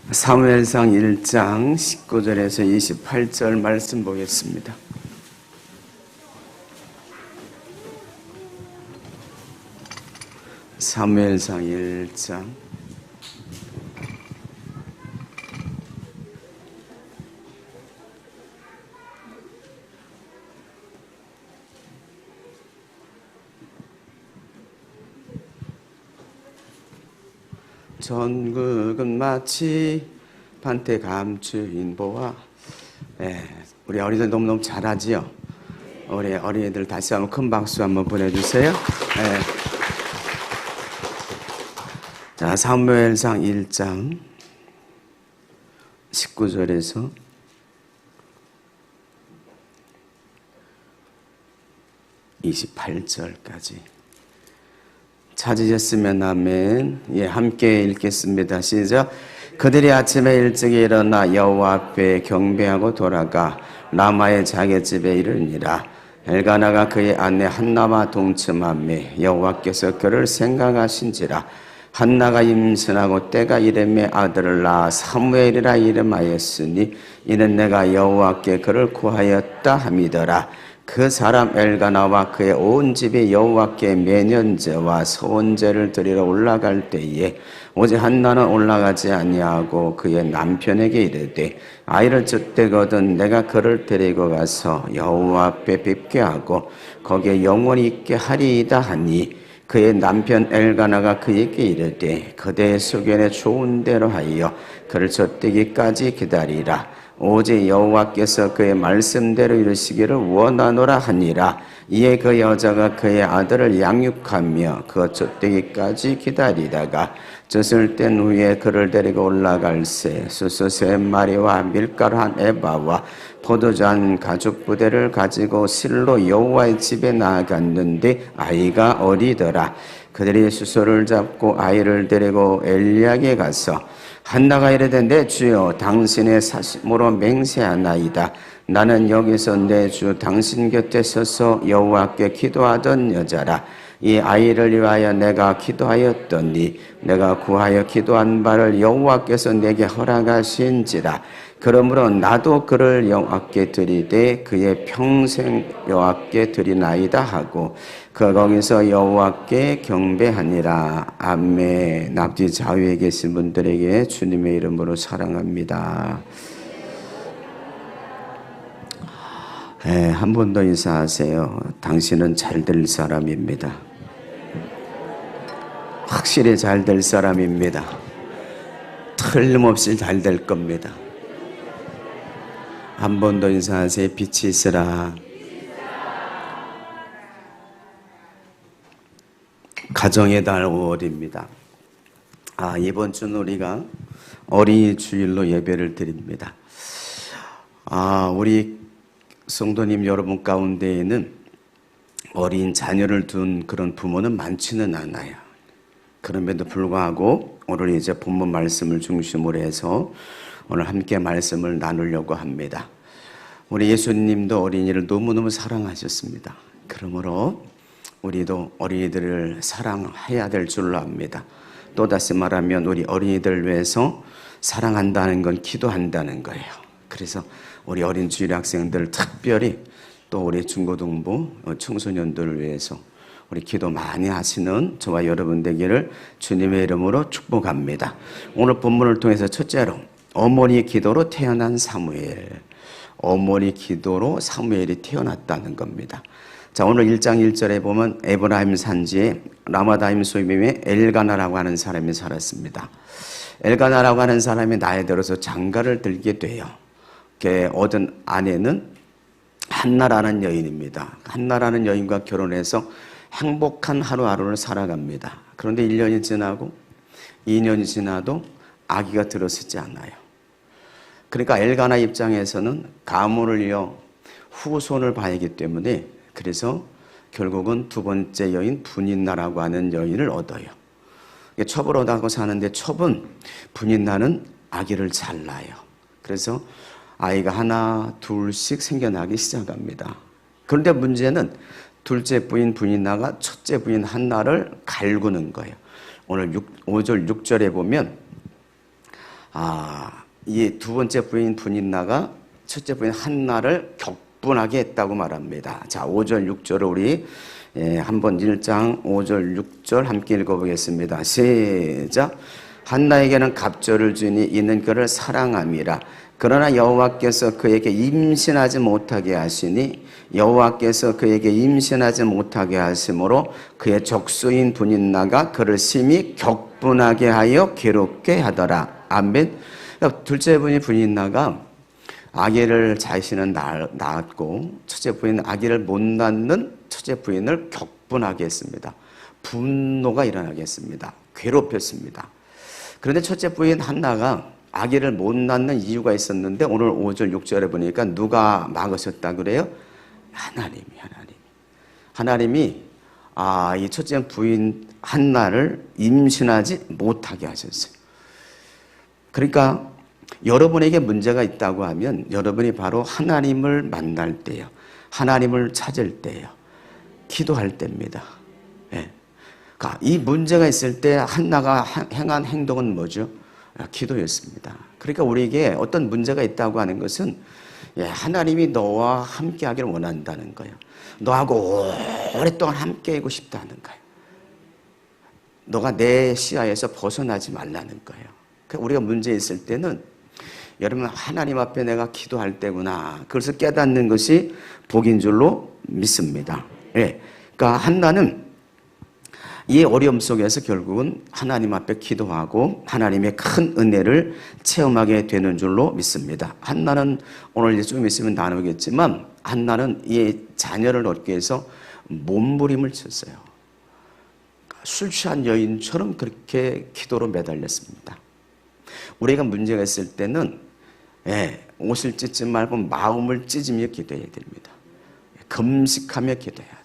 사무엘상 1장 19절에서 28절 말씀 보겠습니다. 사무엘상 1장 전국은 마치 판테 감추인 보아. 우리 어린이들 너무너무 잘하지요. 우리 어린이들 다시 한번 큰 박수 한번 보내주세요. 자, 사무엘상 1장 19절에서 28절까지 찾으셨으면 아멘. 함께 읽겠습니다. 시작. 그들이 아침에 일찍 일어나 여호와 앞에 경배하고 돌아가 라마의 자기 집에 이르니라. 엘가나가 그의 아내 한나와 동침하매 여호와께서 그를 생각하신지라. 한나가 임신하고 때가 이름에 아들을 낳아 사무엘이라 이름하였으니 이는 내가 여호와께 그를 구하였다 함이더라. 그 사람 엘가나와 그의 온 집이 여호와께 매년제와 소원제를 드리러 올라갈 때에 오직 한나는 올라가지 아니하고 그의 남편에게 이르되 아이를 젖대거든 내가 그를 데리고 가서 여호와 앞에 뵙게 하고 거기에 영원히 있게 하리이다 하니 그의 남편 엘가나가 그에게 이르되 그대의 소견에 좋은 대로 하여 그를 젖대기까지 기다리라. 오직 여호와께서 그의 말씀대로 이루시기를 원하노라 하니라. 이에 그 여자가 그의 아들을 양육하며 그 젖대기까지 기다리다가 젖을 뗀 후에 그를 데리고 올라갈새 수수 3마리와 밀가루 1에바와 포도주 1가죽부대를 가지고 실로 여호와의 집에 나아갔는데 아이가 어리더라. 그들이 수소를 잡고 아이를 데리고 엘리야에게 가서 한나가 이르되 내 주여 당신의 사심으로 맹세하나이다. 나는 여기서 내 주 당신 곁에 서서 여호와께 기도하던 여자라. 이 아이를 위하여 내가 기도하였더니 내가 구하여 기도한 바를 여호와께서 내게 허락하신지라. 그러므로 나도 그를 여호와께 드리되 그의 평생 여호와께 드리나이다 하고 거기서 여호와께 경배하니라. 아멘. 앞뒤 좌우에 계신 분들에게 주님의 이름으로 사랑합니다. 한 번 더 인사하세요. 당신은 잘 될 사람입니다. 확실히 잘 될 사람입니다. 틀림없이 잘 될 겁니다. 한 번 더 인사하세요. 빛이 있으라. 가정의 달 5월입니다. 이번 주는 우리가 어린이 주일로 예배를 드립니다. 우리 성도님 여러분 가운데에는 어린 자녀를 둔 그런 부모는 많지는 않아요. 그럼에도 불구하고 오늘 이제 본문 말씀을 중심으로 해서 오늘 함께 말씀을 나누려고 합니다. 우리 예수님도 어린이를 너무너무 사랑하셨습니다. 그러므로 우리도 어린이들을 사랑해야 될 줄로 압니다. 또다시 말하면 우리 어린이들을 위해서 사랑한다는 건 기도한다는 거예요. 그래서 우리 어린 주일 학생들 특별히 또 우리 중고등부 청소년들을 위해서 우리 기도 많이 하시는 저와 여러분 되기를 주님의 이름으로 축복합니다. 오늘 본문을 통해서 첫째로 어머니 기도로 태어난 사무엘. 어머니 기도로 사무엘이 태어났다는 겁니다. 자, 오늘 1장 1절에 보면 에브라임 산지에 라마다임 소임의 엘가나라고 하는 사람이 살았습니다. 엘가나라고 하는 사람이 나이 들어서 장가를 들게 돼요. 걔 얻은 아내는 한나라는 여인입니다. 한나라는 여인과 결혼해서 행복한 하루하루를 살아갑니다. 그런데 1년이 지나고 2년이 지나도 아기가 들어서지 않아요. 그러니까 엘가나 입장에서는 가문을 이어 후손을 봐야기 때문에 그래서 결국은 두 번째 여인 분인나라고 하는 여인을 얻어요. 첩을 얻어가고 사는데 첩은 분인나는 아기를 잘 낳아요. 그래서 아이가 하나 둘씩 생겨나기 시작합니다. 그런데 문제는 둘째 부인 분인나가 첫째 부인 한나를 갈구는 거예요. 오늘 5절 6절에 보면 이 두 번째 부인 분인나가 첫째 부인 한나를 격분하게 했다고 말합니다. 자, 5절 6절을 우리 한번 1장 5절 6절 함께 읽어보겠습니다. 시작. 한나에게는 갑절을 주니 이는 그를 사랑함이라. 그러나 여호와께서 그에게 임신하지 못하게 하시니 여호와께서 그에게 임신하지 못하게 하심으로 그의 적수인 분인나가 그를 심히 격분하게 하여 괴롭게 하더라. 아멘. 둘째 분이 분인나가 아기를 자신은 낳았고 첫째 부인은 아기를 못 낳는 첫째 부인을 격분하게 했습니다. 분노가 일어나게 했습니다. 괴롭혔습니다. 그런데 첫째 부인 한나가 아기를 못 낳는 이유가 있었는데 오늘 5절 6절에 보니까 누가 막으셨다 그래요? 하나님이 이 첫째 부인 한나를 임신하지 못하게 하셨어요. 그러니까 여러분에게 문제가 있다고 하면 여러분이 바로 하나님을 만날 때요, 하나님을 찾을 때요, 기도할 때입니다. 그러니까 이 문제가 있을 때 한나가 행한 행동은 뭐죠? 기도였습니다. 그러니까 우리에게 어떤 문제가 있다고 하는 것은 하나님이 너와 함께 하기를 원한다는 거예요. 너하고 오랫동안 함께 하고 싶다는 거예요. 너가 내 시야에서 벗어나지 말라는 거예요. 그러니까 우리가 문제 있을 때는 여러분 하나님 앞에 내가 기도할 때구나, 그것을 깨닫는 것이 복인 줄로 믿습니다. 그러니까 한나는 이 어려움 속에서 결국은 하나님 앞에 기도하고 하나님의 큰 은혜를 체험하게 되는 줄로 믿습니다. 한나는 오늘 이제 좀 있으면 나누겠지만 한나는 이 자녀를 얻기 위해서 몸부림을 쳤어요. 술 취한 여인처럼 그렇게 기도로 매달렸습니다. 우리가 문제가 있을 때는 옷을 찢지 말고 마음을 찢으며 기도해야 됩니다. 금식하며 기도해야 돼.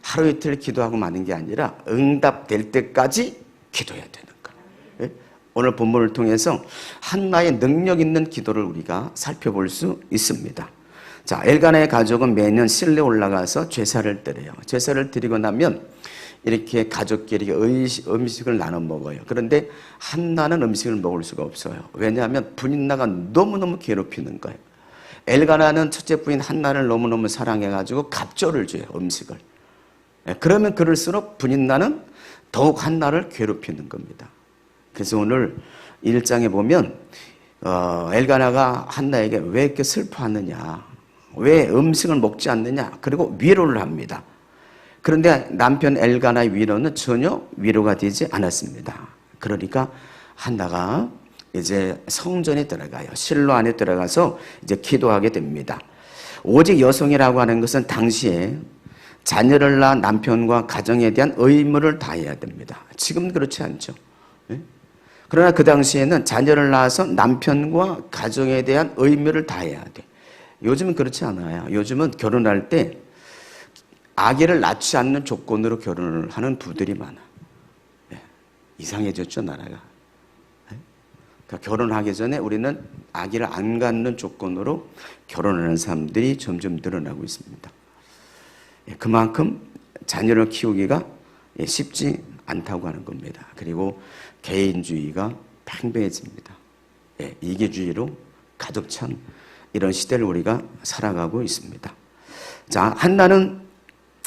하루 이틀 기도하고 마는 게 아니라 응답될 때까지 기도해야 되는 거예요. 오늘 본문을 통해서 한나의 능력 있는 기도를 우리가 살펴볼 수 있습니다. 자, 엘가나의 가족은 매년 실내에 올라가서 제사를 드려요. 제사를 드리고 나면 이렇게 가족끼리 음식을 나눠 먹어요. 그런데 한나는 음식을 먹을 수가 없어요. 왜냐하면 분인나가 너무너무 괴롭히는 거예요. 엘가나는 첫째 부인 한나를 너무너무 사랑해가지고 갑절을 줘요, 음식을. 그러면 그럴수록 분인나는 더욱 한나를 괴롭히는 겁니다. 그래서 오늘 1장에 보면 엘가나가 한나에게 왜 이렇게 슬퍼하느냐, 왜 음식을 먹지 않느냐, 그리고 위로를 합니다. 그런데 남편 엘가나의 위로는 전혀 위로가 되지 않았습니다. 그러니까 한나가 이제 성전에 들어가요. 실로 안에 들어가서 이제 기도하게 됩니다. 오직 여성이라고 하는 것은 당시에 자녀를 낳은 남편과 가정에 대한 의무를 다해야 됩니다. 지금은 그렇지 않죠. 그러나 그 당시에는 자녀를 낳아서 남편과 가정에 대한 의무를 다해야 돼. 요즘은 그렇지 않아요. 요즘은 결혼할 때 아기를 낳지 않는 조건으로 결혼을 하는 부들이 많아. 이상해졌죠, 나라가. 그러니까 결혼하기 전에 우리는 아기를 안 갖는 조건으로 결혼하는 사람들이 점점 늘어나고 있습니다. 그만큼 자녀를 키우기가 쉽지 않다고 하는 겁니다. 그리고 개인주의가 팽배해집니다. 이기주의로 가득 찬 이런 시대를 우리가 살아가고 있습니다. 자, 한나는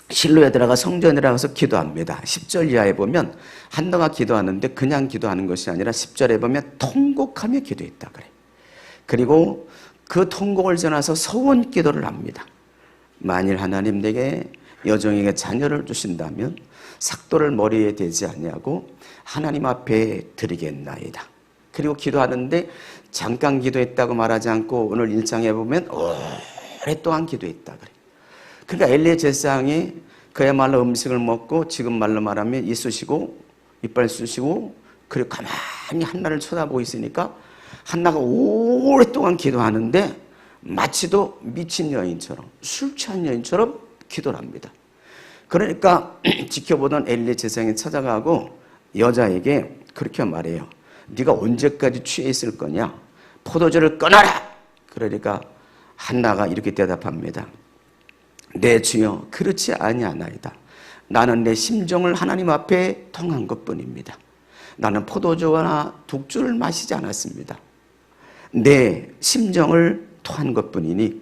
실로에 들어가 성전에 들어가서 기도합니다. 10절 이하에 보면 한나가 기도하는데 그냥 기도하는 것이 아니라 10절에 보면 통곡하며 기도했다 그래. 그리고 그 통곡을 전해서 서원 기도를 합니다. 만일 하나님 내게 여종에게 자녀를 주신다면 삭도를 머리에 대지 아니하고 하나님 앞에 드리겠나이다. 그리고 기도하는데 잠깐 기도했다고 말하지 않고 오늘 1장에 보면 오랫동안 기도했다 그래. 그러니까 엘리의 제사장이 그야말로 음식을 먹고 지금 말로 말하면 이쑤시고 이빨 쑤시고 그리고 가만히 한나를 쳐다보고 있으니까 한나가 오랫동안 기도하는데 마치도 미친 여인처럼 술 취한 여인처럼 기도를 합니다. 그러니까 지켜보던 엘리 제사장이 찾아가고 여자에게 그렇게 말해요. 네가 언제까지 취해 있을 거냐? 포도주를 끊어라! 그러니까 한나가 이렇게 대답합니다. 내 주여 그렇지 아니하나이다. 나는 내 심정을 하나님 앞에 통한 것뿐입니다. 나는 포도주나 독주를 마시지 않았습니다. 내 심정을 토한 것뿐이니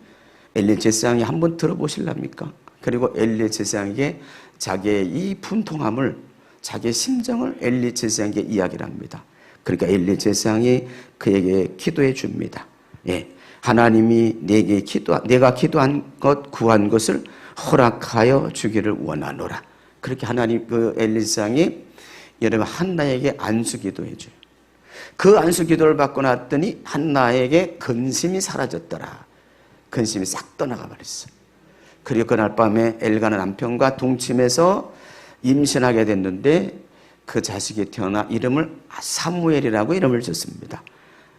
엘리 제사장이 한번 들어보실랍니까? 그리고 엘리 제사장에게 자기의 이 분통함을, 자기의 심정을 엘리 제사장에게 이야기를 합니다. 그러니까 엘리 제사장이 그에게 기도해 줍니다. 예, 하나님이 내가 기도한 것, 구한 것을 허락하여 주기를 원하노라. 그렇게 하나님, 그 엘리 제사장이 여러분 한나에게 안수 기도해 줘요. 그 안수 기도를 받고 났더니 한나에게 근심이 사라졌더라. 근심이 싹 떠나가 버렸어. 그리고 그날 밤에 엘가나 남편과 동침해서 임신하게 됐는데 그 자식이 태어나 이름을 사무엘이라고 이름을 줬습니다.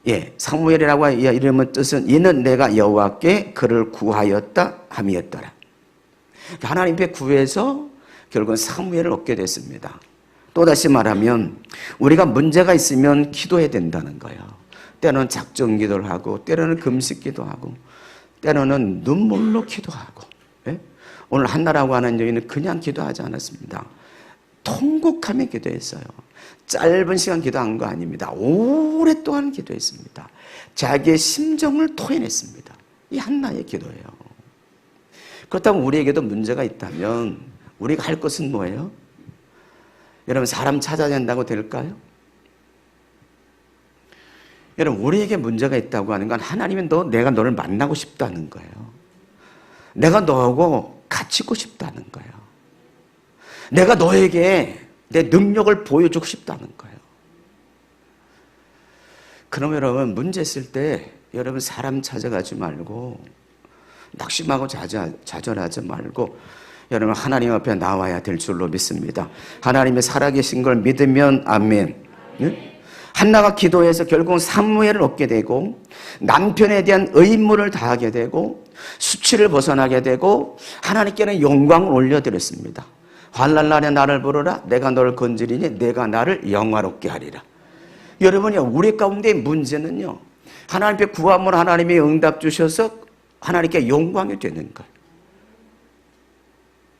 예, 사무엘이라고 이름의 뜻은 이는 내가 여호와께 그를 구하였다 함이었더라. 하나님 앞에 구해서 결국은 사무엘을 얻게 됐습니다. 또다시 말하면 우리가 문제가 있으면 기도해야 된다는 거예요. 때로는 작정 기도를 하고, 때로는 금식 기도하고, 때로는 눈물로 기도하고. 예? 오늘 한나라고 하는 여인은 그냥 기도하지 않았습니다. 통곡하며 기도했어요. 짧은 시간 기도한 거 아닙니다. 오랫동안 기도했습니다. 자기의 심정을 토해냈습니다. 이 한나의 기도예요. 그렇다면 우리에게도 문제가 있다면 우리가 할 것은 뭐예요? 여러분, 사람 찾아낸다고 될까요? 여러분, 우리에게 문제가 있다고 하는 건 하나님은 내가 너를 만나고 싶다는 거예요. 내가 너하고 같이 있고 싶다는 거예요. 내가 너에게 내 능력을 보여주고 싶다는 거예요. 그럼 여러분, 문제 있을 때 여러분 사람 찾아가지 말고, 낙심하고 좌절하지 말고 여러분 하나님 앞에 나와야 될 줄로 믿습니다. 하나님의 살아계신 걸 믿으면 아멘. 네? 한나가 기도해서 결국 사무엘을 얻게 되고, 남편에 대한 의무를 다하게 되고, 수치를 벗어나게 되고, 하나님께는 영광을 올려드렸습니다. 환난날에 나를 부르라. 내가 너를 건지리니 내가 나를 영화롭게 하리라. 여러분요, 우리 가운데의 문제는요, 하나님 앞에 구하면 하나님이 응답 주셔서 하나님께 영광이 되는 거예요.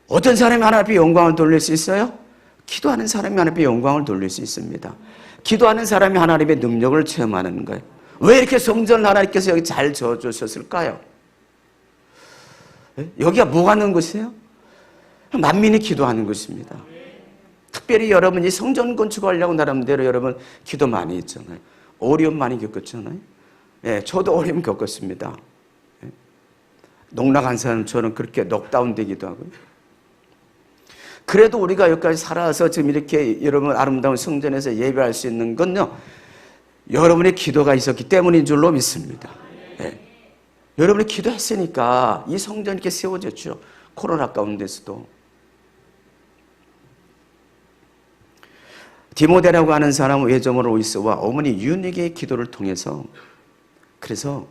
어떤 사람이 하나님 앞에 영광을 돌릴 수 있어요? 기도하는 사람이 하나님 앞에 영광을 돌릴 수 있습니다. 기도하는 사람이 하나님의 능력을 체험하는 거예요. 왜 이렇게 성전을 하나님께서 여기 잘 지어주셨을까요? 여기가 뭐가 있는 곳이에요? 만민이 기도하는 곳입니다. 특별히 여러분이 성전 건축하려고 나름대로 여러분 기도 많이 했잖아요. 어려움 많이 겪었잖아요. 예, 저도 어려움 겪었습니다. 예. 농락한 사람처럼 그렇게 넉다운 되기도 하고요. 그래도 우리가 여기까지 살아서 지금 이렇게 여러분 아름다운 성전에서 예배할 수 있는 건요, 여러분의 기도가 있었기 때문인 줄로 믿습니다. 예. 여러분이 기도했으니까 이 성전 이렇게 세워졌죠. 코로나 가운데서도. 디모데라고 하는 사람은 외조모 로이스와 어머니 유닉의 기도를 통해서, 그래서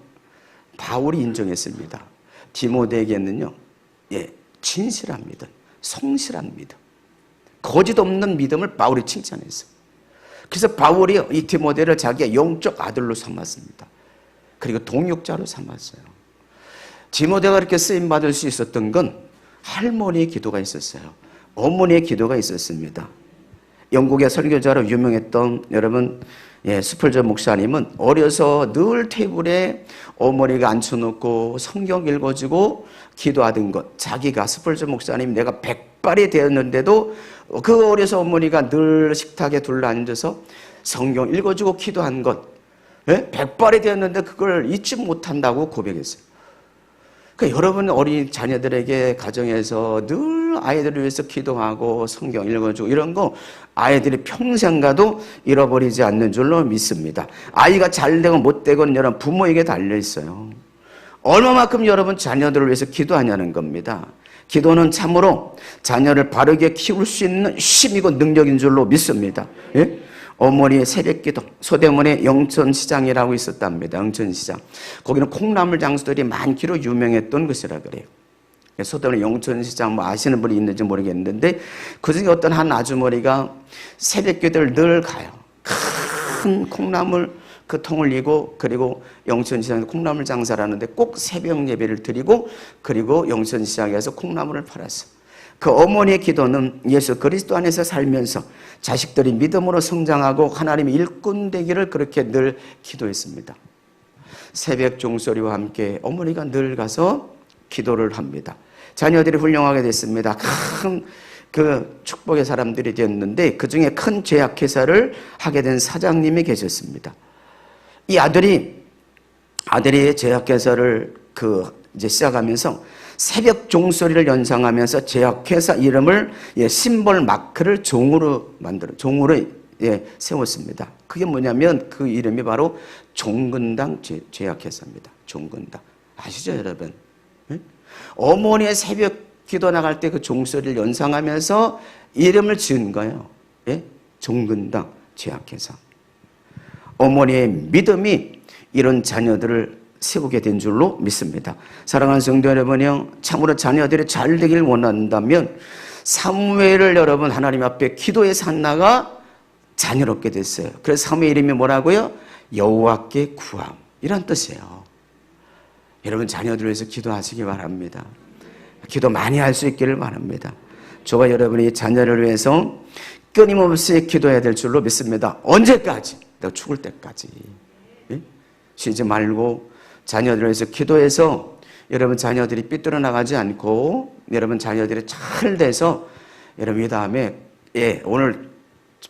바울이 인정했습니다. 디모데에게는요, 예, 진실한 믿음, 성실한 믿음, 거짓 없는 믿음을 바울이 칭찬했어요. 그래서 바울이 이 디모데를 자기의 영적 아들로 삼았습니다. 그리고 동역자로 삼았어요. 디모데가 이렇게 쓰임받을 수 있었던 건 할머니의 기도가 있었어요. 어머니의 기도가 있었습니다. 영국의 설교자로 유명했던 여러분, 예, 스펄전 목사님은 어려서 늘 테이블에 어머니가 앉혀놓고 성경 읽어주고 기도하던 것, 자기가 스펄전 목사님 내가 100발이 되었는데도 그 어려서 어머니가 늘 식탁에 둘러앉아서 성경 읽어주고 기도한 것, 예? 100발이 되었는데 그걸 잊지 못한다고 고백했어요. 그러니까 여러분 어린 자녀들에게 가정에서 늘 아이들을 위해서 기도하고 성경 읽어주고 이런 거 아이들이 평생 가도 잃어버리지 않는 줄로 믿습니다. 아이가 잘 되건 못 되건 여러분 부모에게 달려 있어요. 얼마만큼 여러분 자녀들을 위해서 기도하냐는 겁니다. 기도는 참으로 자녀를 바르게 키울 수 있는 힘이고 능력인 줄로 믿습니다. 예? 어머니의 새벽기도, 소대문에 영천시장이라고 있었답니다. 영천시장. 거기는 콩나물 장수들이 많기로 유명했던 곳이라 그래요. 소대문 영천시장 뭐 아시는 분이 있는지 모르겠는데 그중에 어떤 한 아주머니가 새벽기도를 늘 가요. 큰 콩나물 그 통을 이고 그리고 영천시장에서 콩나물 장사를 하는데 꼭 새벽 예배를 드리고 그리고 영천시장에서 콩나물을 팔았어요. 그 어머니의 기도는 예수 그리스도 안에서 살면서 자식들이 믿음으로 성장하고 하나님의 일꾼 되기를 그렇게 늘 기도했습니다. 새벽 종소리와 함께 어머니가 늘 가서 기도를 합니다. 자녀들이 훌륭하게 됐습니다. 큰 그 축복의 사람들이 되었는데 그 중에 큰 제약회사를 하게 된 사장님이 계셨습니다. 이 아들이 제약회사를 이제 시작하면서 새벽 종소리를 연상하면서 제약회사 이름을 심벌 마크를 종으로 세웠습니다. 그게 뭐냐면 그 이름이 바로 종근당 제약회사입니다. 종근당. 아시죠, 여러분? 어머니의 새벽 기도 나갈 때 그 종소리를 연상하면서 이름을 지은 거예요. 종근당 제약회사. 어머니의 믿음이 이런 자녀들을 세우게 된 줄로 믿습니다. 사랑하는 성도 여러분요, 참으로 자녀들이 잘 되길 원한다면 사무엘을 여러분 하나님 앞에 기도해서 한나가 자녀를 얻게 됐어요. 그래서 사무엘 이름이 뭐라고요? 여호와께 구함, 이런 뜻이에요. 여러분 자녀들을 위해서 기도하시기 바랍니다. 기도 많이 할 수 있기를 바랍니다. 저와 여러분이 자녀를 위해서 끊임없이 기도해야 될 줄로 믿습니다. 언제까지? 내가 죽을 때까지. 쉬지 말고 자녀들을 위해서 기도해서 여러분 자녀들이 삐뚤어 나가지 않고 여러분 자녀들이 잘 돼서 여러분 이 다음에 오늘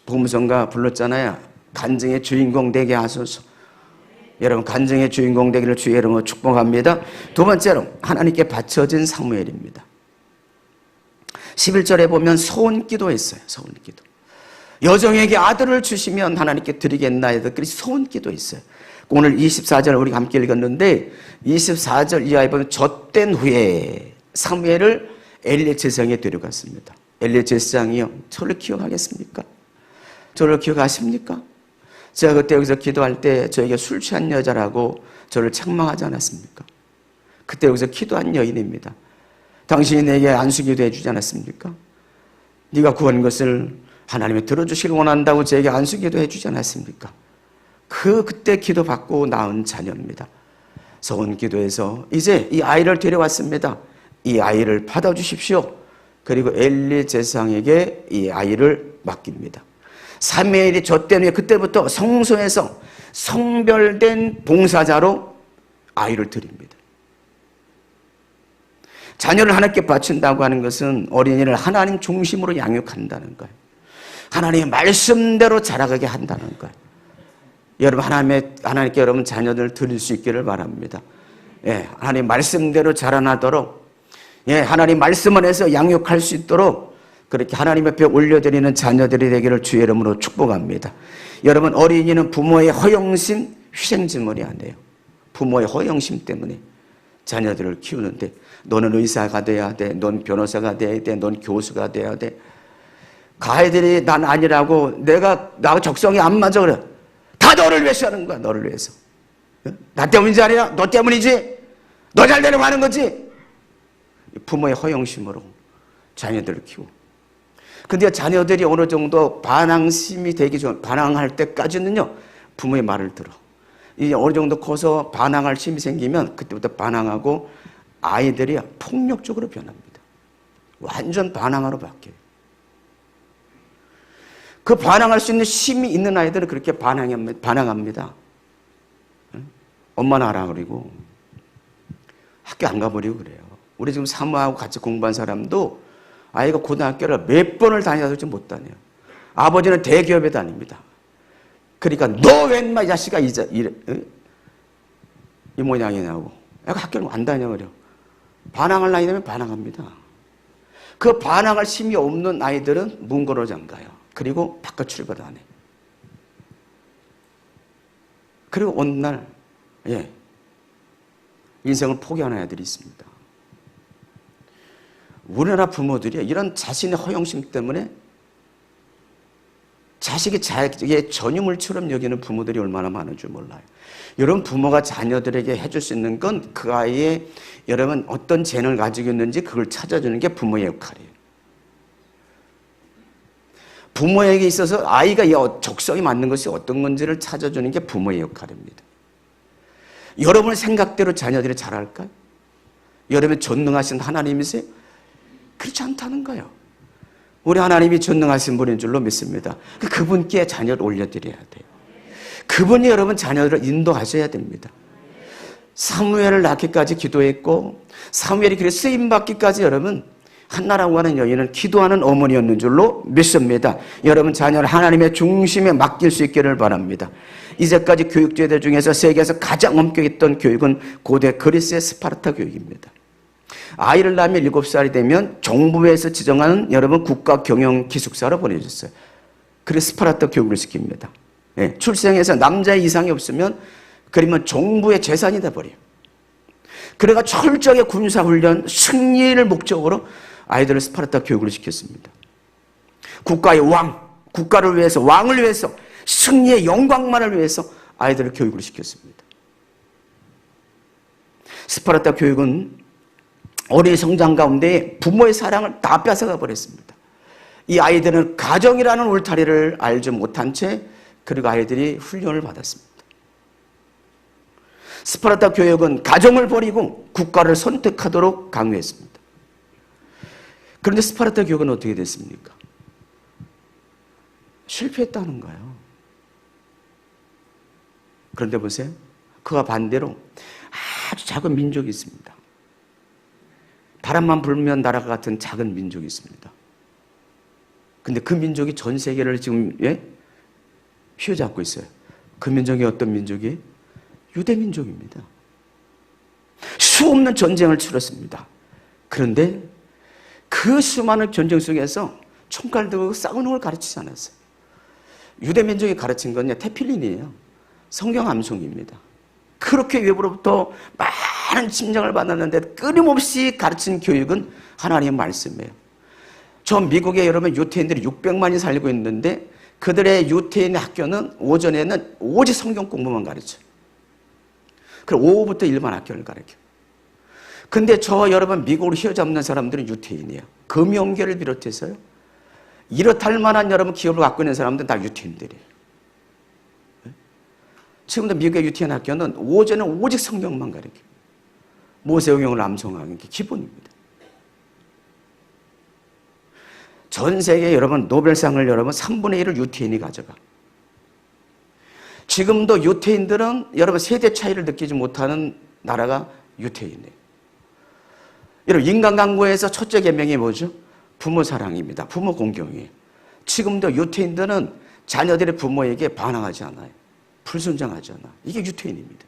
복음성가 불렀잖아요. 간증의 주인공 되게 하소서. 여러분 간증의 주인공 되기를 주의 이름으로 축복합니다. 두 번째로 하나님께 바쳐진 사무엘입니다. 11절에 보면 소원기도했어요. 소원기도. 여종에게 아들을 주시면 하나님께 드리겠나이다. 그래서 소원기도했어요. 오늘 24절 우리가 함께 읽었는데 24절 이하에 보면 젖된 후에 사무엘을 엘리 제사장에 데려갔습니다. 엘리 제사장이요, 저를 기억하겠습니까? 저를 기억하십니까? 제가 그때 여기서 기도할 때 저에게 술 취한 여자라고 저를 책망하지 않았습니까? 그때 여기서 기도한 여인입니다. 당신이 내게 안수기도 해주지 않았습니까? 네가 구한 것을 하나님이 들어주시길 원한다고 저에게 안수기도 해주지 않았습니까? 그때 기도받고 낳은 자녀입니다. 소원기도해서 이제 이 아이를 데려왔습니다. 이 아이를 받아주십시오. 그리고 엘리 제사장에게 이 아이를 맡깁니다. 사무엘이 젖된 후에 그때부터 성소에서 성별된 봉사자로 아이를 드립니다. 자녀를 하나님께 바친다고 하는 것은 어린이를 하나님 중심으로 양육한다는 거예요. 하나님의 말씀대로 자라가게 한다는 거예요. 여러분 하나님께 여러분 자녀들 드릴 수 있기를 바랍니다. 하나님 말씀대로 자라나도록 하나님 말씀 안에서 양육할 수 있도록 그렇게 하나님 앞에 올려드리는 자녀들이 되기를 주의 이름으로 축복합니다. 여러분 어린이는 부모의 허영심, 희생지물이 안 돼요. 부모의 허영심 때문에 자녀들을 키우는데 너는 의사가 돼야 돼, 넌 변호사가 돼야 돼, 넌 교수가 돼야 돼. 그 아이들이 난 아니라고 나 적성이 안 맞아 그래. 다 너를 위해서 하는 거야. 너를 위해서. 나 때문인지 아니라 너 때문이지. 너 잘 되려고 하는 거지. 부모의 허영심으로 자녀들을 키워. 근데 자녀들이 어느 정도 반항심이 되기 전, 반항할 때까지는요, 부모의 말을 들어. 이제 어느 정도 커서 반항할 힘이 생기면 그때부터 반항하고 아이들이 폭력적으로 변합니다. 완전 반항하러 바뀌어요. 그 반항할 수 있는 힘이 있는 아이들은 그렇게 반항합니다. 엄마는 알아 그리고 학교 안 가버리고 그래요. 우리 지금 사모하고 같이 공부한 사람도 아이가 고등학교를 몇 번을 다녀도 못 다녀요. 아버지는 대기업에 다닙니다. 그러니까 너 웬 마 이 자식아 이 모양이냐고. 애가 학교를 안 다녀 그래요. 반항할 나이 되면 반항합니다. 그 반항할 힘이 없는 아이들은 문고로 잠가요. 그리고 바깥 출발 안 해. 그리고 어느 날 인생을 포기하는 아이들이 있습니다. 우리나라 부모들이 이런 자신의 허영심 때문에 자식이 자기의 전유물처럼 여기는 부모들이 얼마나 많은 줄 몰라요. 여러분 부모가 자녀들에게 해줄 수 있는 건 그 아이의 여러분 어떤 재능을 가지고 있는지 그걸 찾아주는 게 부모의 역할이에요. 부모에게 있어서 아이가 적성이 맞는 것이 어떤 건지를 찾아주는 게 부모의 역할입니다. 여러분 생각대로 자녀들이 잘할까요? 여러분 전능하신 하나님이세요? 그렇지 않다는 거예요. 우리 하나님이 전능하신 분인 줄로 믿습니다. 그분께 자녀를 올려드려야 돼요. 그분이 여러분 자녀를 인도하셔야 됩니다. 사무엘을 낳기까지 기도했고 사무엘이 그래 쓰임받기까지 여러분 한나라고 하는 여인은 기도하는 어머니였는 줄로 믿습니다. 여러분 자녀를 하나님의 중심에 맡길 수 있기를 바랍니다. 이제까지 교육제도 중에서 세계에서 가장 엄격했던 교육은 고대 그리스의 스파르타 교육입니다. 아이를 낳으면 7살이 되면 정부에서 지정하는 여러분 국가 경영 기숙사로 보내줬어요. 그래서 스파르타 교육을 시킵니다. 예, 출생해서 남자 이상이 없으면 그러면 정부의 재산이 돼버려요. 그래가 철저하게 군사훈련, 승리를 목적으로 아이들을 스파르타 교육을 시켰습니다. 국가의 왕, 국가를 위해서, 왕을 위해서, 승리의 영광만을 위해서 아이들을 교육을 시켰습니다. 스파르타 교육은 어린이 성장 가운데 부모의 사랑을 다 뺏어가 버렸습니다. 이 아이들은 가정이라는 울타리를 알지 못한 채 그리고 아이들이 훈련을 받았습니다. 스파르타 교육은 가정을 버리고 국가를 선택하도록 강요했습니다. 그런데 스파르타 교육은 어떻게 됐습니까? 실패했다는 거예요. 그런데 보세요. 그와 반대로 아주 작은 민족이 있습니다. 바람만 불면 나라가 같은 작은 민족이 있습니다. 근데 그 민족이 전 세계를 지금 휘어잡고 있어요. 그 민족이 어떤 민족이에요? 유대민족입니다. 수없는 전쟁을 치렀습니다. 그런데 그 수많은 전쟁 속에서 총칼 들고 싸우는 걸 가르치지 않았어요. 유대민족이 가르친 건 테필린이에요. 성경 암송입니다. 그렇게 외부로부터 많은 침략을 받았는데 끊임없이 가르친 교육은 하나님의 말씀이에요. 저 미국에 여러분 유태인들이 600만이 살고 있는데 그들의 유태인 학교는 오전에는 오직 성경 공부만 가르쳐요. 그리고 오후부터 일반 학교를 가르쳐요. 근데 저 여러분 미국으로 휘어잡는 사람들은 유태인이에요. 금융계를 비롯해서요. 이렇다 할 만한 여러분 기업을 갖고 있는 사람들은 다 유태인들이에요. 지금도 미국의 유태인 학교는 오전에 오직 성경만 가르쳐요. 모세오경을 암송하는 게 기본입니다. 전 세계 여러분 노벨상을 여러분 3분의 1을 유태인이 가져가. 지금도 유태인들은 여러분 세대 차이를 느끼지 못하는 나라가 유태인이에요. 여러분 인간강구에서 첫째 계명이 뭐죠? 부모 사랑입니다. 부모 공경이에요. 지금도 유태인들은 자녀들의 부모에게 반항하지 않아요. 불순종하지 않아. 이게 유태인입니다.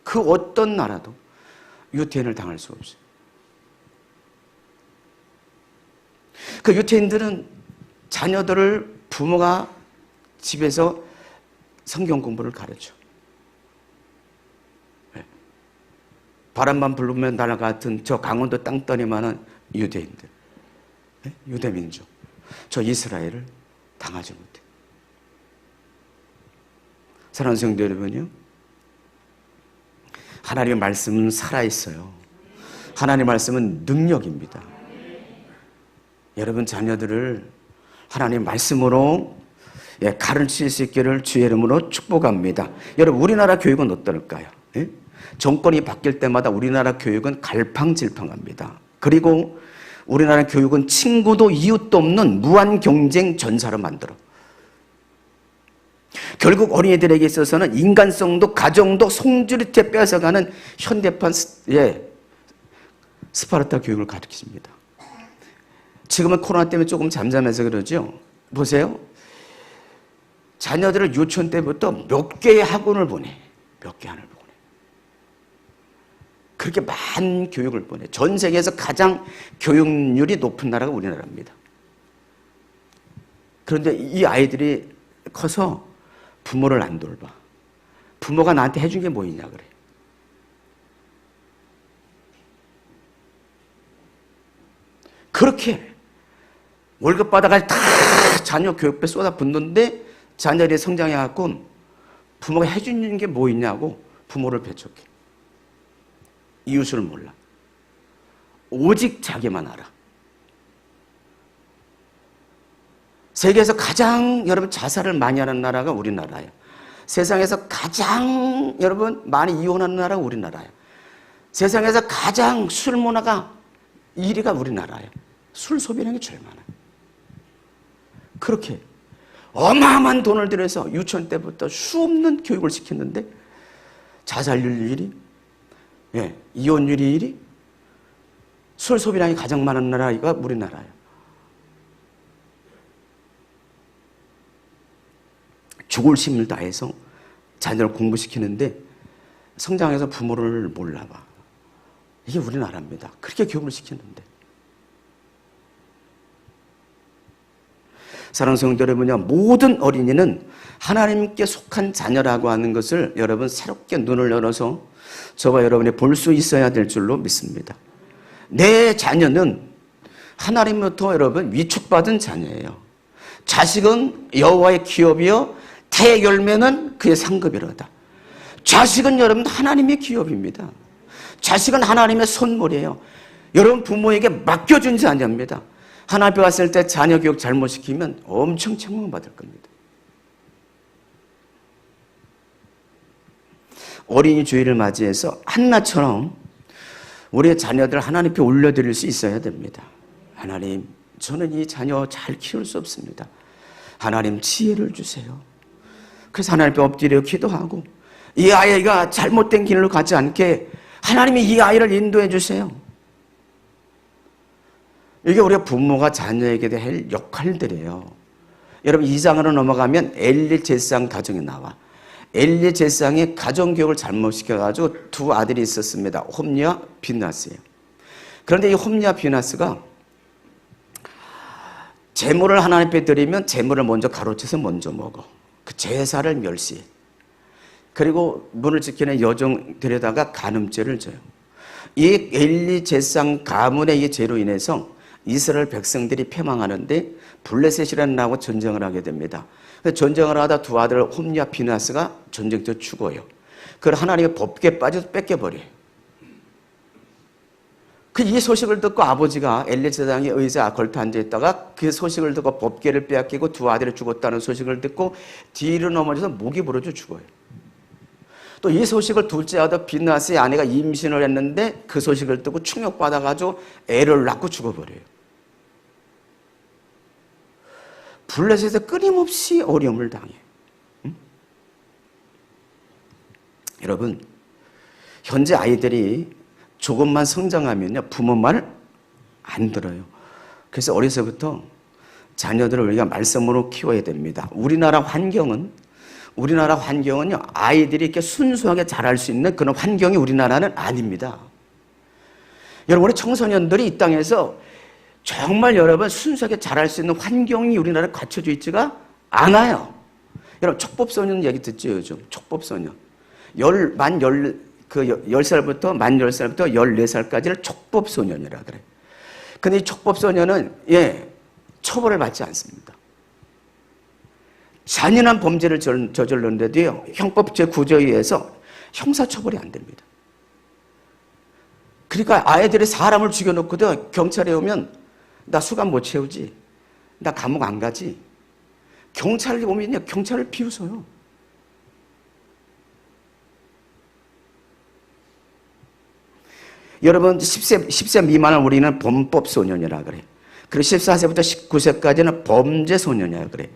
그 어떤 나라도 유태인을 당할 수 없어요. 그 유태인들은 자녀들을 부모가 집에서 성경 공부를 가르쳐. 바람만 불면 나라 같은 저 강원도 땅덩이만한 유대인들, 유대민족, 저 이스라엘을 당하지 못해. 사랑하는 성도 여러분요, 하나님의 말씀은 살아있어요. 하나님의 말씀은 능력입니다. 여러분 자녀들을 하나님의 말씀으로 가르칠 수 있기를 주의 이름으로 축복합니다. 여러분 우리나라 교육은 어떨까요? 정권이 바뀔 때마다 우리나라 교육은 갈팡질팡합니다. 그리고 우리나라 교육은 친구도 이웃도 없는 무한 경쟁 전사로 만들어. 결국 어린이들에게 있어서는 인간성도 가정도 송두리째 뺏어가는 현대판 스파르타 교육을 가르칩니다. 지금은 코로나 때문에 조금 잠잠해서 그러죠. 보세요. 자녀들을 유치원 때부터 몇 개의 학원을 보내. 몇 개 학원을 보내. 그렇게 많은 교육을 보내. 전 세계에서 가장 교육률이 높은 나라가 우리나라입니다. 그런데 이 아이들이 커서 부모를 안 돌봐. 부모가 나한테 해준 게 뭐 있냐 그래. 그렇게 월급 받아가지고 다 자녀 교육비에 쏟아붓는데 자녀들이 성장해갖고 부모가 해주는 게 뭐 있냐고 부모를 배척해. 이웃을 몰라. 오직 자기만 알아. 세계에서 가장 여러분 자살을 많이 하는 나라가 우리나라예요. 세상에서 가장 여러분 많이 이혼하는 나라가 우리나라예요. 세상에서 가장 술 문화가 1위가 우리나라예요. 술 소비량이 제일 많아요. 그렇게 어마어마한 돈을 들여서 유치원 때부터 수없는 교육을 시켰는데 자살률 1위, 예, 이혼율이 1위, 술 소비량이 가장 많은 나라가 우리나라예요. 죽을 힘을 다해서 자녀를 공부시키는데 성장해서 부모를 몰라봐. 이게 우리나라입니다. 그렇게 교육을 시켰는데. 사랑하는 성도 여러분요, 모든 어린이는 하나님께 속한 자녀라고 하는 것을 여러분 새롭게 눈을 열어서 저와 여러분이 볼 수 있어야 될 줄로 믿습니다. 내 자녀는 하나님부터 여러분 위축받은 자녀예요. 자식은 여호와의 기업이요 태 열매는 그의 상급이로다. 자식은 여러분 하나님의 기업입니다. 자식은 하나님의 선물이에요. 여러분 부모에게 맡겨준 자녀입니다. 하나님 앞에 왔을 때 자녀 교육 잘못시키면 엄청 책망받을 겁니다. 어린이 주일을 맞이해서 한나처럼 우리의 자녀들 하나님 앞에 올려드릴 수 있어야 됩니다. 하나님, 저는 이 자녀 잘 키울 수 없습니다. 하나님 지혜를 주세요. 그래서 하나님 앞에 엎드려 기도하고 이 아이가 잘못된 길로 가지 않게 하나님이 이 아이를 인도해 주세요. 이게 우리가 부모가 자녀에게 할 역할들이에요. 여러분 2장으로 넘어가면 엘리 제사장 가정이 나와. 엘리 제사장이 가정교육을 잘못시켜가지고 두 아들이 있었습니다. 홈리와 비나스예요. 그런데 이 홈리와 비나스가 제물을 하나님 앞에 드리면 제물을 먼저 가로채서 먼저 먹어. 그 제사를 멸시해. 그리고 문을 지키는 여종들에다가 간음죄를 져요. 이 엘리 제사장 가문의 이 죄로 인해서 이스라엘 백성들이 패망하는데 블레셋이라는 나라하고 전쟁을 하게 됩니다. 전쟁을 하다 두 아들 홈리와 비나스가 전쟁터 죽어요. 그걸 하나님의 법궤에 빠져서 뺏겨버려요. 이 소식을 듣고 아버지가 엘리 제사장이 의자 걸터 앉아있다가 그 소식을 듣고 법궤를 빼앗기고 두 아들이 죽었다는 소식을 듣고 뒤로 넘어져서 목이 부러져 죽어요. 또 이 소식을 둘째 아들 비나스의 아내가 임신을 했는데 그 소식을 듣고 충격받아가지고 애를 낳고 죽어버려요. 블레셋에서 끊임없이 어려움을 당해. 응? 여러분, 현재 아이들이 조금만 성장하면요 부모 말 안 들어요. 그래서 어려서부터 자녀들을 우리가 말씀으로 키워야 됩니다. 우리나라 환경은요 아이들이 이렇게 순수하게 자랄 수 있는 그런 환경이 우리나라는 아닙니다. 여러분 우리 청소년들이 이 땅에서 정말 여러분 순수하게 자랄 수 있는 환경이 우리나라에 갖춰져 있지가 않아요. 여러분 촉법소년 얘기 듣죠 요즘. 촉법소년 10살부터 만 10살부터 14살까지를 촉법소년이라 그래. 근데 이 촉법소년은 처벌을 받지 않습니다. 잔인한 범죄를 저질렀는데도요 형법 제9조에 의해서 형사처벌이 안 됩니다. 그러니까 아이들이 사람을 죽여놓고도 경찰에 오면 나 수감 못 채우지, 나 감옥 안 가지. 경찰이 오면 경찰을 비웃어요. 여러분 10세 미만을 우리는 범법소년이라 그래. 그리고 14세부터 19세까지는 범죄소년이라 그래.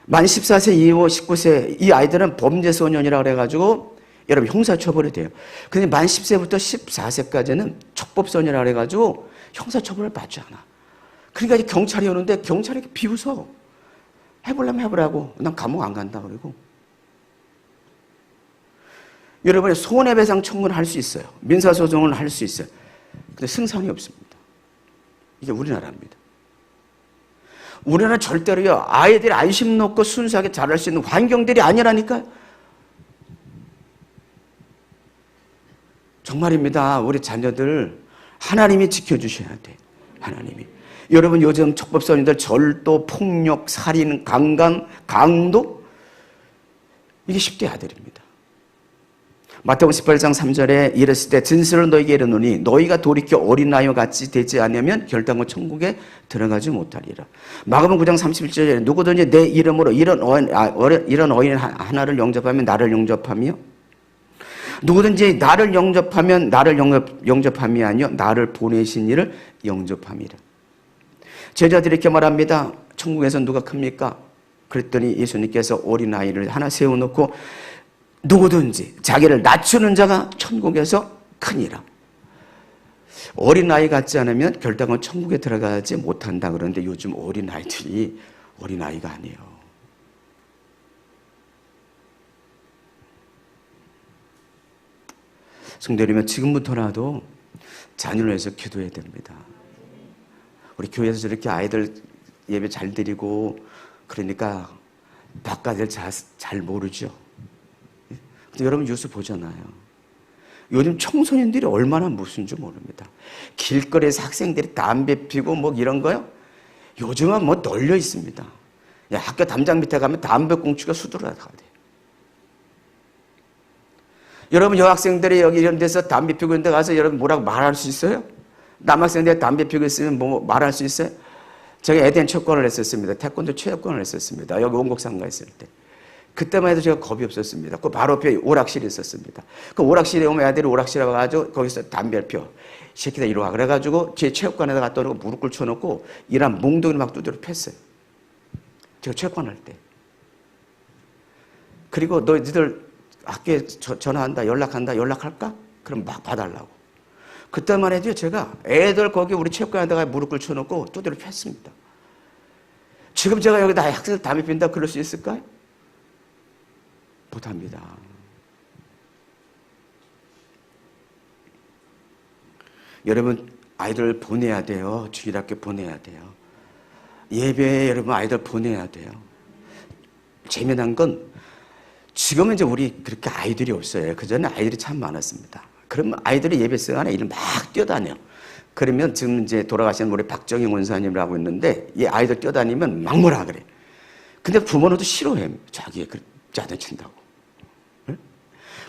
만 14세 이후 19세 이 아이들은 범죄소년이라 그래가지고 여러분 형사처벌이 돼요. 근데 만 10세부터 14세까지는 촉법소년이라 그래가지고 형사처벌을 받지 않아. 그러니까 이제 경찰이 오는데 경찰이 비웃어. 해보려면 해보라고. 난 감옥 안 간다 그러고. 여러분이 손해배상 청구를 할 수 있어요. 민사소송을 할 수 있어요. 근데 승산이 없습니다. 이게 우리나라입니다. 우리나라는 절대로요 아이들이 안심 놓고 순수하게 자랄 수 있는 환경들이 아니라니까요. 정말입니다. 우리 자녀들 하나님이 지켜주셔야 돼. 하나님이. 여러분 요즘 촉법소년들 절도, 폭력, 살인, 강간, 강도 이게 10대 아들입니다. 마태복음 18장 3절에 이랬을 때 진실을 너희에게 이르노니 너희가 돌이켜 어린아이와 같이 되지 않으면 결단코 천국에 들어가지 못하리라. 마가복음 9장 31절에 누구든지 내 이름으로 이런 어인 하나를 영접하면 나를 영접하며 누구든지 나를 영접하면 나를 영접함이 아니요 나를 보내신 이를 영접함이라. 제자들이 이렇게 말합니다. 천국에서 누가 큽니까? 그랬더니 예수님께서 어린아이를 하나 세워놓고 누구든지 자기를 낮추는 자가 천국에서 크니라. 어린아이 같지 않으면 결단은 천국에 들어가지 못한다 그러는데 요즘 어린아이들이 어린아이가 아니에요. 성도 여러분, 지금부터라도 자녀를 위해서 기도해야 됩니다. 우리 교회에서 저렇게 아이들 예배 잘 드리고 그러니까 바깥을 잘 모르죠. 근데 여러분 뉴스 보잖아요. 요즘 청소년들이 얼마나 무슨지 모릅니다. 길거리에서 학생들이 담배 피고 뭐 이런 거요. 요즘은 뭐 널려 있습니다. 야, 학교 담장 밑에 가면 담배 꽁초가 수두룩하게 돼요. 여러분 여학생들이 여기 이런 데서 담배 피고 있는 데 가서 여러분 뭐라고 말할 수 있어요? 남학생들이 담배 피고 있으면 뭐 말할 수 있어요? 제가 에덴 첫권을 했었습니다. 태권도 체육권을 했었습니다. 여기 원곡상가 있을 때. 그때만 해도 제가 겁이 없었습니다. 그 바로 옆에 오락실이 있었습니다. 그 오락실에 오면 애들이 오락실에 와가지고 거기서 담배를 펴. 새끼들 이리 와. 그래가지고 제 체육관에다 갖다 놓고 무릎 꿇쳐놓고 이란 몽둥이를 막 두드려 팼어요. 제가 체육관 할 때. 그리고 너희들 학교에 전화한다, 연락한다, 연락할까? 그럼 막 봐달라고. 그때만 해도 제가 애들 거기 우리 체육관에다가 무릎 꿇쳐놓고 두드려 팼습니다. 지금 제가 여기다 학생들 담배 핀다 그럴 수 있을까요? 못합니다. 여러분 아이들 보내야 돼요. 주일학교 보내야 돼요. 예배에 여러분 아이들 보내야 돼요. 재미난 건 지금은 이제 우리 그렇게 아이들이 없어요. 그전에 아이들이 참 많았습니다. 그러면 아이들이 예배 시간에 이를 막 뛰어다녀. 그러면 지금 이제 돌아가신 우리 박정희 원사님이라고 있는데 이 아이들 뛰어다니면 막 뭐라 그래. 근데 부모는 또 싫어해. 자기의 그 짜증친다고.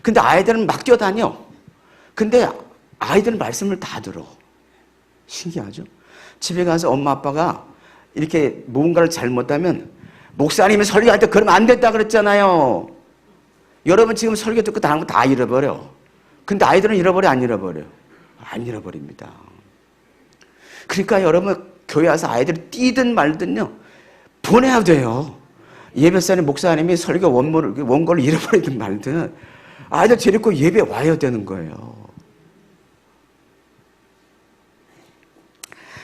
근데 아이들은 막 뛰어다녀. 근데 아이들은 말씀을 다 들어. 신기하죠? 집에 가서 엄마 아빠가 이렇게 뭔가를 잘못하면 목사님이 설교할 때 그러면 안 됐다 그랬잖아요. 여러분 지금 설교 듣고 다른 거 다 잃어버려. 근데 아이들은 잃어버려 안 잃어버려? 안 잃어버립니다. 그러니까 여러분 교회 와서 아이들이 뛰든 말든요 보내야 돼요. 예배사님 목사님이 설교 원고를 잃어버리든 말든 아이들 데리고 예배 와야 되는 거예요.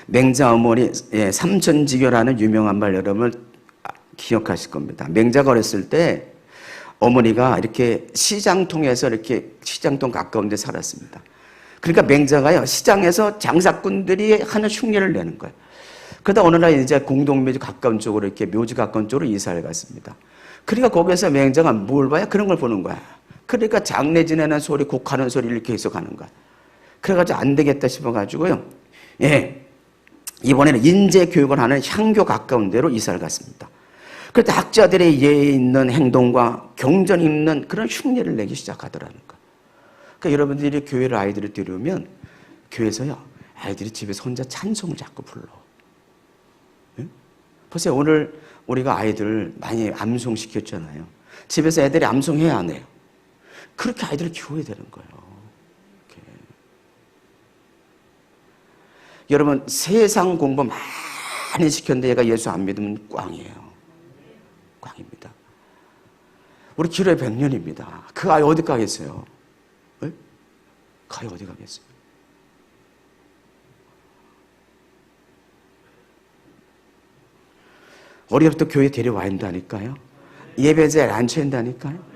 맹자 어머니 삼천지교라는 유명한 말 여러분 기억하실 겁니다. 맹자가 어렸을 때 어머니가 이렇게 시장통에서 이렇게 시장통 가까운 데 살았습니다. 그러니까 맹자가요 시장에서 장사꾼들이 하는 흉내를 내는 거예요. 그러다 어느 날 이제 공동묘지 가까운 쪽으로 이렇게 묘지 가까운 쪽으로 이사를 갔습니다. 그러니까 거기서 맹자가 뭘 봐요? 그런 걸 보는 거야. 그러니까 장례 지내는 소리, 곡하는 소리를 계속 하는 거야. 그래가지고 안 되겠다 싶어가지고요. 예. 이번에는 인재 교육을 하는 향교 가까운 데로 이사를 갔습니다. 그때 학자들의 예에 있는 행동과 경전 있는 그런 흉내를 내기 시작하더라는 거예요. 그러니까 여러분들이 교회를 아이들을 데려오면 교회에서요. 아이들이 집에서 혼자 찬송을 자꾸 불러. 예? 보세요. 오늘 우리가 아이들 많이 암송시켰잖아요. 집에서 애들이 암송해야 안 해요. 그렇게 아이들을 키워야 되는 거예요. 이렇게. 여러분 세상 공부 많이 시켰는데 얘가 예수 안 믿으면 꽝이에요. 꽝입니다. 우리 기로에 100년입니다. 그 아이 어디 가겠어요? 네? 그 아이 어디 가겠어요? 어려부터 교회 데려와야 한다니까요. 예배자에 앉혀야 한다니까요.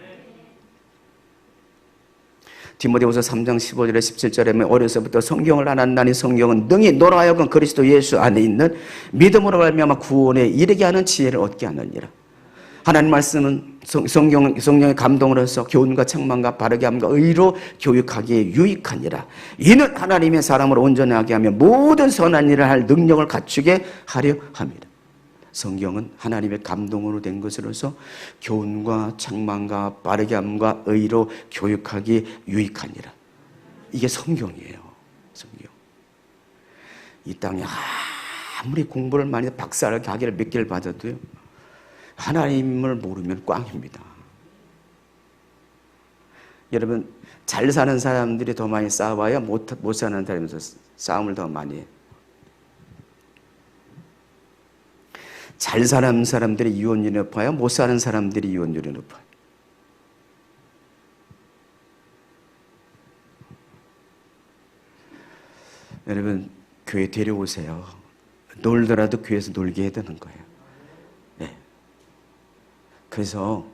디모데후서 3장 15절에 17절에 어려서부터 성경을 알았나니 성경은 능히 너로 하여금 그리스도 예수 안에 있는 믿음으로 말미암아 구원에 이르게 하는 지혜를 얻게 하느니라. 하나님 말씀은 성령의 감동으로서 교훈과 책망과 바르게 함과 의로 교육하기에 유익하니라. 이는 하나님의 사람을 온전하게 하며 모든 선한 일을 할 능력을 갖추게 하려 함이라. 성경은 하나님의 감동으로 된 것으로서 교훈과 책망과 바르게 함과 의로 교육하기 유익하니라. 이게 성경이에요. 성경. 이 땅에 아무리 공부를 많이 해서 박사를 가기를 몇 개를 받아도요. 하나님을 모르면 꽝입니다. 여러분, 잘 사는 사람들이 더 많이 싸워요? 못 사는 사람에서 싸움을 더 많이 해요? 잘 사는 사람들이 이혼율이 높아요? 못 사는 사람들이 이혼율이 높아요? 여러분, 교회 데려오세요. 놀더라도 교회에서 놀게 해야 되는 거예요. 네. 그래서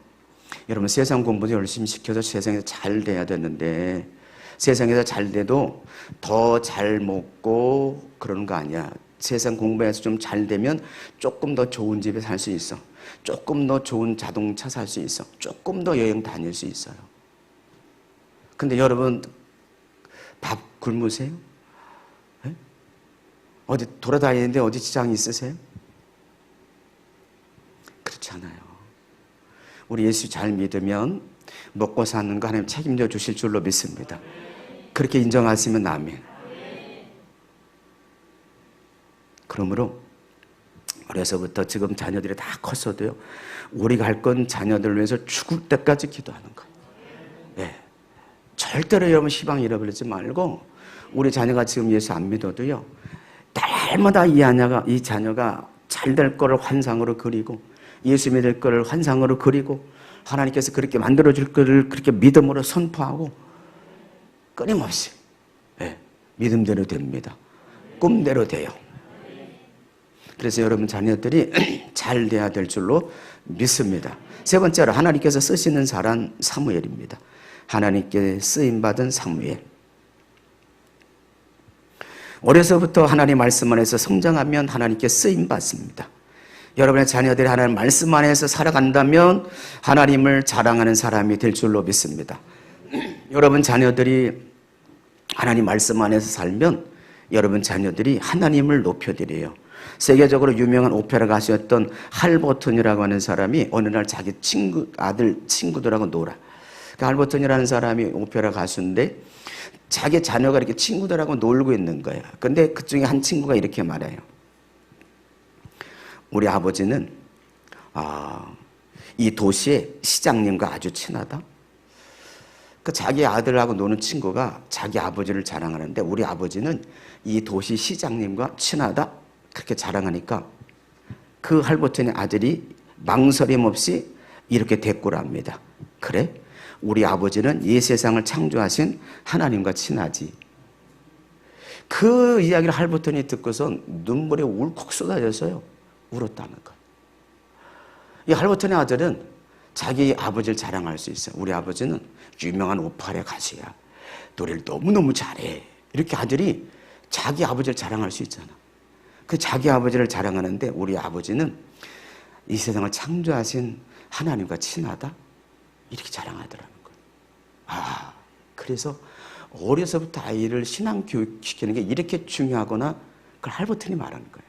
여러분, 세상 공부도 열심히 시켜서 세상에서 잘 돼야 되는데, 세상에서 잘 돼도 더 잘 먹고 그러는 거 아니야. 세상 공부해서 좀 잘 되면 조금 더 좋은 집에 살 수 있어. 조금 더 좋은 자동차 살 수 있어. 조금 더 여행 다닐 수 있어요. 근데 여러분, 밥 굶으세요? 네? 어디 돌아다니는데 어디 지장이 있으세요? 그렇지 않아요. 우리 예수 잘 믿으면 먹고 사는 거 하나님 책임져 주실 줄로 믿습니다. 그렇게 인정하시면 아멘. 그러므로 어려서부터 지금 자녀들이 다 컸어도요, 우리가 할 건 자녀들을 위해서 죽을 때까지 기도하는 거예요. 네. 절대로 여러분 희망 잃어버리지 말고, 우리 자녀가 지금 예수 안 믿어도요, 날마다 이 자녀가 잘 될 거를 환상으로 그리고, 예수 믿을 거를 환상으로 그리고, 하나님께서 그렇게 만들어줄 거를 그렇게 믿음으로 선포하고, 끊임없이, 네, 믿음대로 됩니다. 꿈대로 돼요. 그래서 여러분 자녀들이 잘 돼야 될 줄로 믿습니다. 세 번째로 하나님께서 쓰시는 사람 사무엘입니다. 하나님께 쓰임받은 사무엘. 어려서부터 하나님 말씀 안에서 성장하면 하나님께 쓰임받습니다. 여러분의 자녀들이 하나님 말씀 안에서 살아간다면 하나님을 자랑하는 사람이 될 줄로 믿습니다. 여러분 자녀들이 하나님 말씀 안에서 살면 여러분 자녀들이 하나님을 높여드려요. 세계적으로 유명한 오페라 가수였던 할버튼이라고 하는 사람이 어느 날 자기 아들 친구들하고 놀아. 그 할버튼이라는 사람이 오페라 가수인데 자기 자녀가 이렇게 친구들하고 놀고 있는 거예요. 근데 그 중에 한 친구가 이렇게 말해요. 우리 아버지는 이 도시의 시장님과 아주 친하다. 그 자기 아들하고 노는 친구가 자기 아버지를 자랑하는데 우리 아버지는 이 도시 시장님과 친하다. 그렇게 자랑하니까 그 할버튼의 아들이 망설임 없이 이렇게 대꾸를 합니다. 그래? 우리 아버지는 이 세상을 창조하신 하나님과 친하지. 그 이야기를 할버튼이 듣고서 눈물이 울컥 쏟아져서요, 울었다는 거예요. 이 할버튼의 아들은 자기 아버지를 자랑할 수 있어요. 우리 아버지는 유명한 오페라 가수야. 노래를 너무너무 잘해. 이렇게 아들이 자기 아버지를 자랑할 수 있잖아. 그 자기 아버지를 자랑하는데 우리 아버지는 이 세상을 창조하신 하나님과 친하다? 이렇게 자랑하더라는 거예요. 그래서 어려서부터 아이를 신앙 교육시키는 게 이렇게 중요하구나. 그걸 할버튼이 말하는 거예요.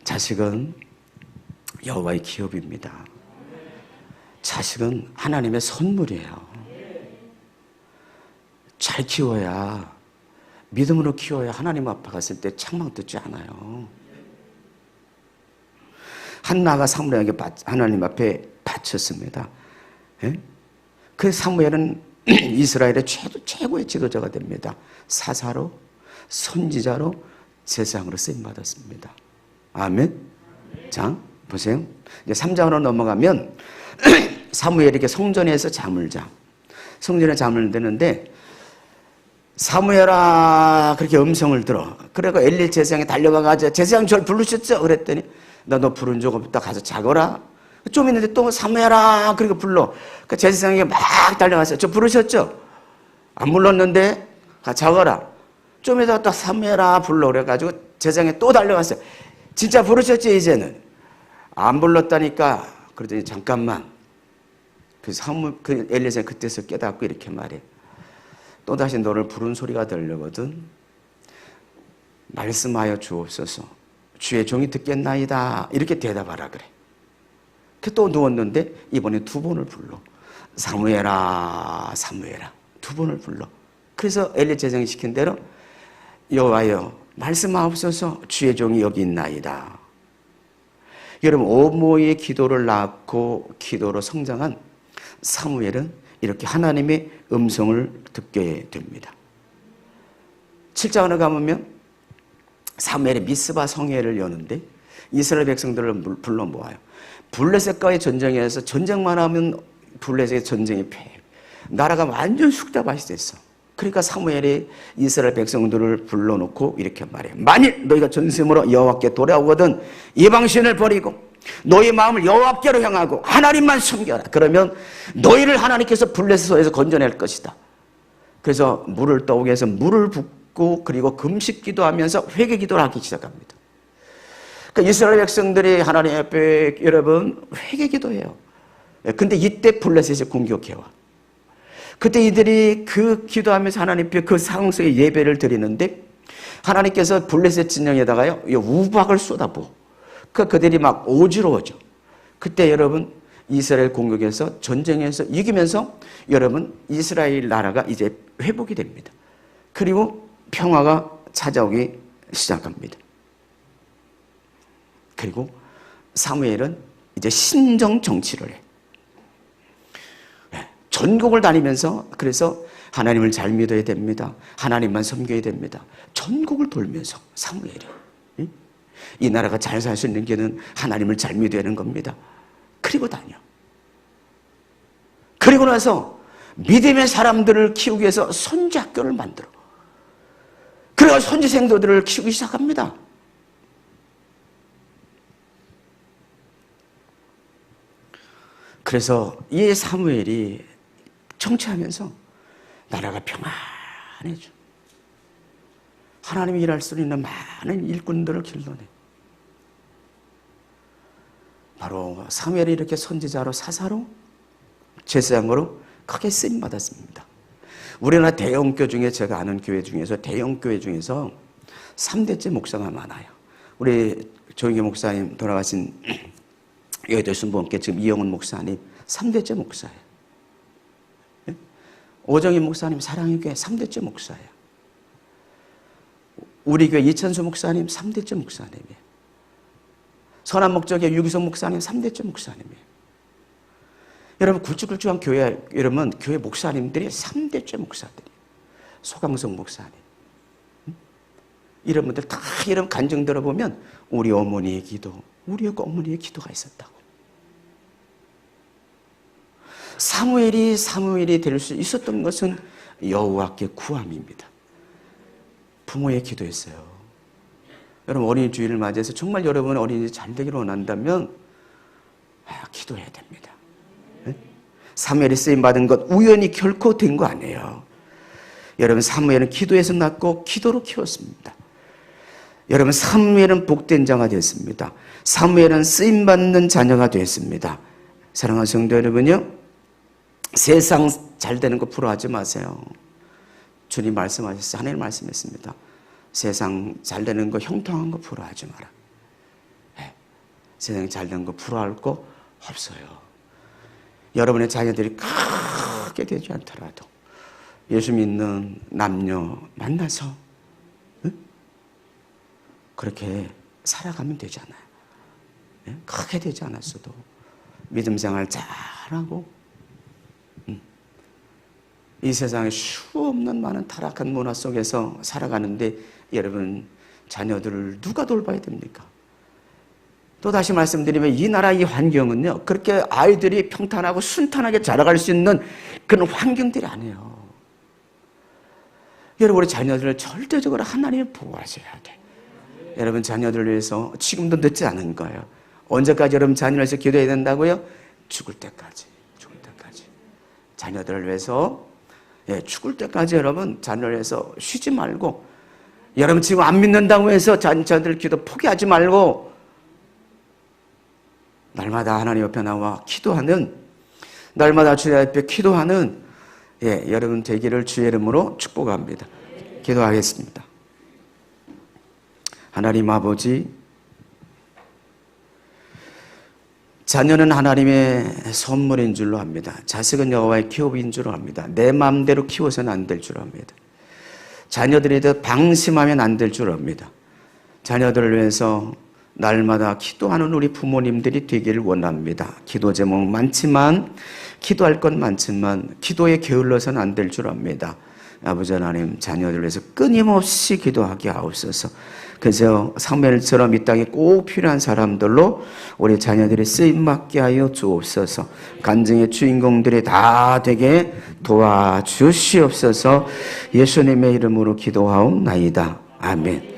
자식은 여호와의 기업입니다. 자식은 하나님의 선물이에요. 잘 키워야, 믿음으로 키워야 하나님 앞에 갔을 때 책망 듣지 않아요. 한나가 사무엘에게 하나님 앞에 바쳤습니다. 예? 그 사무엘은 이스라엘의 최고의 지도자가 됩니다. 사사로, 선지자로, 제사장으로 쓰임받았습니다. 아멘. 자, 보세요. 이제 3장으로 넘어가면 사무엘에게 성전에서 잠을 자. 성전에 잠을 드는데 사무엘아 그렇게 음성을 들어. 그래서 엘리 제사장이 달려가가지고 제사장 저를 부르셨죠? 그랬더니 너 부른 적 없다. 가서 자거라. 좀 있는데 또 사무엘아 그렇게 불러. 그 제사장이 막 달려갔어요. 저 부르셨죠? 안 불렀는데 가 자거라. 좀 있다가 또 사무엘아 불러. 그래가지고 제사장이 또 달려갔어요. 진짜 부르셨지 이제는? 안 불렀다니까. 그러더니 잠깐만. 그 엘리야가 그때서 깨닫고 이렇게 말해. 또다시 너를 부른 소리가 들려거든. 말씀하여 주옵소서. 주의 종이 듣겠나이다. 이렇게 대답하라 그래. 또 누웠는데 이번에 2번을 불러. 사무엘아 사무엘아 2번을 불러. 그래서 엘리 제사장이 시킨 대로 여호와여 말씀하옵소서. 주의 종이 여기 있나이다. 여러분, 오모의 기도를 낳고 기도로 성장한 사무엘은 이렇게 하나님의 음성을 듣게 됩니다. 7장으로 가보면 사무엘이 미스바 성회를 여는데 이스라엘 백성들을 불러 모아요. 블레셋과의 전쟁에서 전쟁만 하면 블레셋의 전쟁이 패해. 나라가 완전 쑥대밭이 됐어. 그러니까 사무엘이 이스라엘 백성들을 불러놓고 이렇게 말해요. 만일 너희가 전심으로 여호와께 돌아오거든 이방신을 버리고 너희 마음을 여호와께로 향하고 하나님만 섬겨라. 그러면 너희를 하나님께서 블레셋 손에서 건져낼 것이다. 그래서 물을 떠오게 해서 물을 붓고 그리고 금식 기도하면서 회개 기도를 하기 시작합니다. 그러니까 이스라엘 백성들이 하나님 앞에 여러분 회개 기도해요. 근데 이때 블레셋이 공격해와. 그때 이들이 그 기도하면서 하나님 앞에 그 상황 속에 예배를 드리는데 하나님께서 블레셋 진영에다가요 우박을 쏟아부어. 그러니까 그들이 막 어지러워져. 그때 여러분 이스라엘 공격에서 전쟁에서 이기면서 여러분 이스라엘 나라가 이제 회복이 됩니다. 그리고 평화가 찾아오기 시작합니다. 그리고 사무엘은 이제 신정 정치를 해. 전국을 다니면서 그래서 하나님을 잘 믿어야 됩니다. 하나님만 섬겨야 됩니다. 전국을 돌면서 사무엘이 이 나라가 잘 살 수 있는 길은 하나님을 잘 믿어야 하는 겁니다. 그리고 다녀. 그리고 나서 믿음의 사람들을 키우기 위해서 선지학교를 만들어. 그래서 선지생도들을 키우기 시작합니다. 그래서 이 사무엘이 정치하면서 나라가 평안해져. 하나님이 일할 수 있는 많은 일꾼들을 길러내. 바로 사무엘이 이렇게 선지자로 사사로 제사장으로 크게 쓰임 받았습니다. 우리나라 대형교회 중에 제가 아는 교회 중에서 대형교회 중에서 3대째 목사가 많아요. 우리 조인규 목사님 돌아가신 여의도 순복음교회 지금 이영훈 목사님 3대째 목사예요. 오정인 목사님 사랑의 교회 3대째 목사예요. 우리 교회 이천수 목사님 3대째 목사님이에요. 선한목적의 유기성 목사님 3대째 목사님이에요. 여러분 굵직굵직한 교회, 여러분 교회 목사님들이 3대째 목사들이에요. 소강성 목사님. 이런 분들 다 이런 간증 들어보면 우리 어머니의 기도, 우리 어머니의 기도가 있었다고. 사무엘이 될 수 있었던 것은 여호와께 구함입니다. 부모의 기도였어요. 여러분 어린이 주일을 맞이해서 정말 여러분 어린이 잘 되기를 원한다면 기도해야 됩니다. 네? 사무엘이 쓰임받은 것 우연히 결코 된 거 아니에요. 여러분 사무엘은 기도에서 낳고 기도로 키웠습니다. 여러분 사무엘은 복된 자가 됐습니다. 사무엘은 쓰임받는 자녀가 됐습니다. 사랑하는 성도 여러분요, 세상 잘 되는 거 부러워하지 마세요. 주님 말씀하셨어요. 하나님 말씀했습니다. 세상 잘 되는 거 형통한 거 부러워하지 마라. 네. 세상 잘 되는 거 부러워할 거 없어요. 여러분의 자녀들이 크게 되지 않더라도 예수 믿는 남녀 만나서 그렇게 살아가면 되잖아요. 네? 크게 되지 않았어도 믿음 생활 잘하고 이 세상에 수없는 많은 타락한 문화 속에서 살아가는데 여러분 자녀들을 누가 돌봐야 됩니까? 또 다시 말씀드리면 이 나라 이 환경은요 그렇게 아이들이 평탄하고 순탄하게 자라갈 수 있는 그런 환경들이 아니에요. 여러분 우리 자녀들을 절대적으로 하나님이 보호하셔야 돼. 여러분 자녀들을 위해서 지금도 늦지 않은 거예요. 언제까지 여러분 자녀를 위해서 기도해야 된다고요? 죽을 때까지. 자녀들을 위해서 죽을 때까지 여러분 자녀를 위해서 쉬지 말고, 여러분 지금 안 믿는다고 해서 자녀들 기도 포기하지 말고 날마다 하나님 옆에 나와 기도하는, 날마다 주의 앞에 기도하는 여러분 되기를 주의 이름으로 축복합니다. 기도하겠습니다. 하나님 아버지, 자녀는 하나님의 선물인 줄로 압니다. 자식은 여호와의 기업인 줄로 압니다. 내 마음대로 키워서는 안 될 줄 압니다. 자녀들에 대해 방심하면 안 될 줄 압니다. 자녀들을 위해서 날마다 기도하는 우리 부모님들이 되기를 원합니다. 기도 제목 많지만, 기도할 건 많지만 기도에 게을러서는 안 될 줄 압니다. 아버지 하나님, 자녀들 위해서 끊임없이 기도하게 하옵소서. 그저 사무엘처럼 이 땅에 꼭 필요한 사람들로 우리 자녀들이 쓰임받게 하여 주옵소서. 간증의 주인공들이 다 되게 도와주시옵소서. 예수님의 이름으로 기도하옵나이다. 아멘.